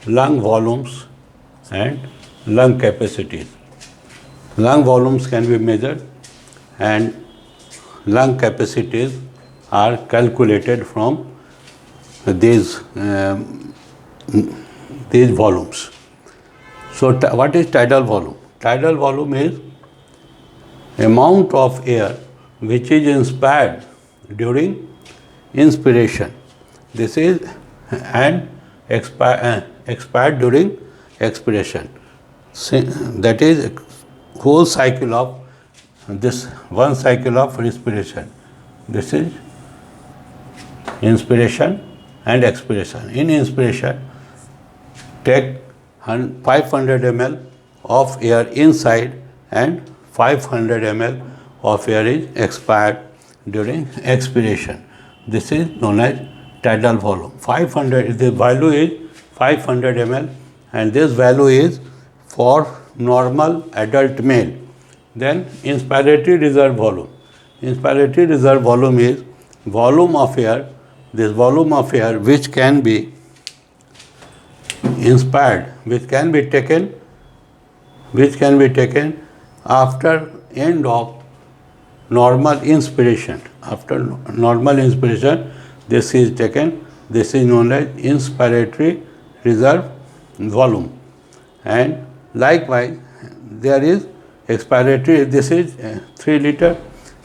lung volumes and lung capacities. Lung volumes can be measured and lung capacities are calculated from these volumes. So what is tidal volume? Tidal volume is amount of air which is inspired during inspiration. This is and expired during expiration. That is whole cycle of this one cycle of respiration. This is inspiration and expiration. In inspiration, take 500 ml of air inside and 500 ml of air is expired during expiration. This is known as tidal volume. 500, the value is 500 ml and this value is for normal adult male. Then inspiratory reserve volume. Inspiratory reserve volume is volume of air, this volume of air which can be inspired, which can be taken after end of normal inspiration. After normal inspiration, this is taken. This is known as inspiratory reserve volume. And likewise, there is expiratory, this is 3 liter,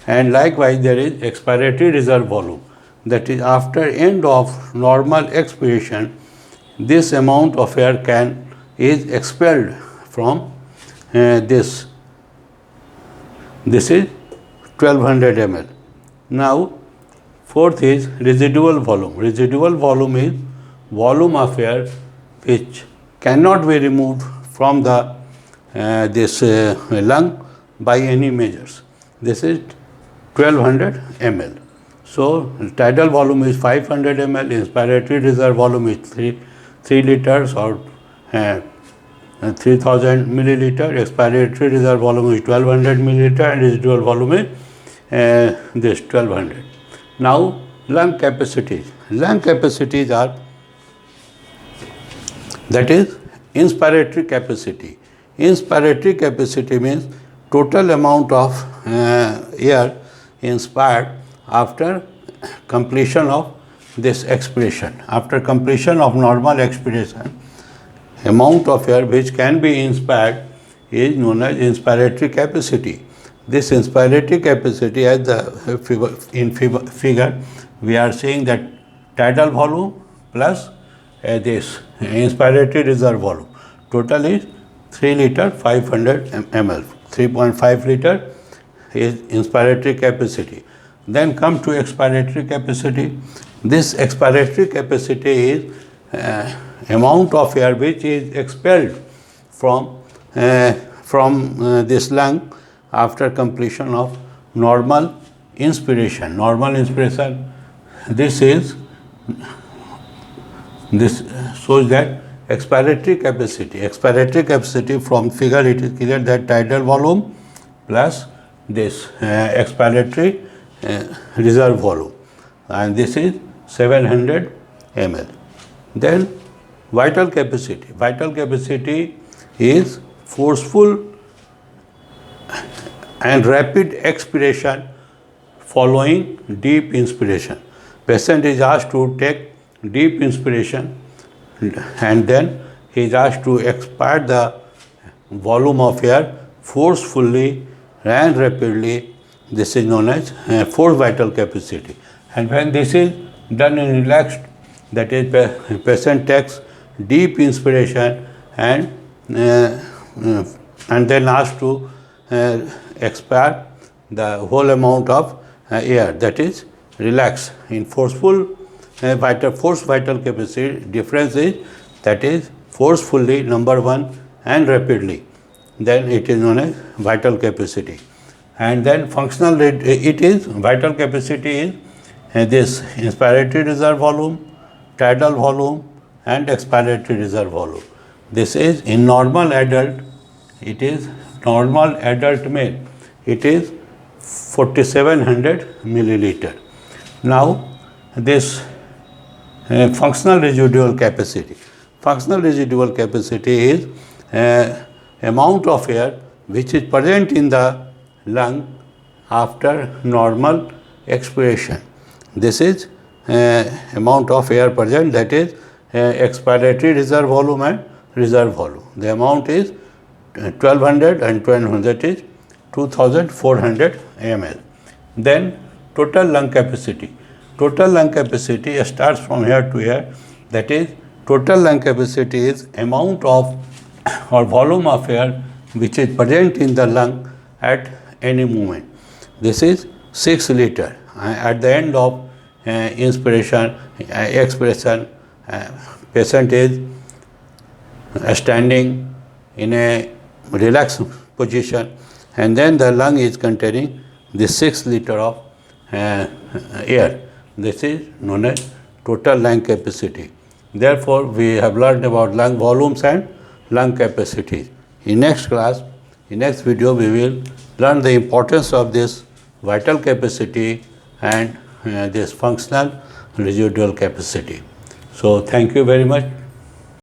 and likewise there is expiratory reserve volume. That is after end of normal expiration, this amount of air is expelled from this. This is 1200 ml. Now, fourth is residual volume. Residual volume is volume of air which cannot be removed from the lung by any measures. This is 1200 ml. So, tidal volume is 500 ml, inspiratory reserve volume is 3 liters or 3000 milliliter, expiratory reserve volume is 1200 milliliter, and residual volume is this 1200. Now, lung capacities. Lung capacities are, that is inspiratory capacity. Inspiratory capacity means total amount of air inspired after completion of this expiration. After completion of normal expiration, amount of air which can be inspired is known as inspiratory capacity. This inspiratory capacity, as the figure, we are saying that tidal volume plus this inspiratory reserve volume. Total is 3 liter 500 ml. 3.5 liter is inspiratory capacity. Then come to expiratory capacity. This expiratory capacity is amount of air which is expelled from this lung after completion of normal inspiration. Normal inspiration, this shows that expiratory capacity. Expiratory capacity, from figure it is clear that tidal volume plus this expiratory reserve volume, and this is 700 ml. Then vital capacity. Vital capacity is forceful and rapid expiration following deep inspiration. Patient is asked to take deep inspiration and then he is asked to expire the volume of air forcefully and rapidly. This is known as forced vital capacity. And when this is done in relaxed, that is patient takes deep inspiration and then asked to expire the whole amount of air, that is relaxed. In forceful forced vital capacity, difference is that is forcefully, number one, and rapidly. Then it is known as vital capacity. And then functional rate, it is vital capacity is this inspiratory reserve volume, tidal volume, and expiratory reserve volume. This is in normal adult, it is normal adult male, it is 4700 milliliter. Now this functional residual capacity. Functional residual capacity is amount of air which is present in the lung after normal expiration. This is amount of air present, that is expiratory reserve volume and reserve volume. The amount is 1200 and 1200 is 2400 ml. Then total lung capacity. Total lung capacity starts from here to here, that is total lung capacity is amount of or volume of air which is present in the lung at any moment. This is 6 liter. At the end of inspiration, expiration, patient is standing in a relaxed position, and then the lung is containing this 6 liter of air. This is known as total lung capacity. Therefore, we have learned about lung volumes and lung capacity. In next class, in next video, we will learn the importance of this vital capacity and this functional residual capacity. So, thank you very much.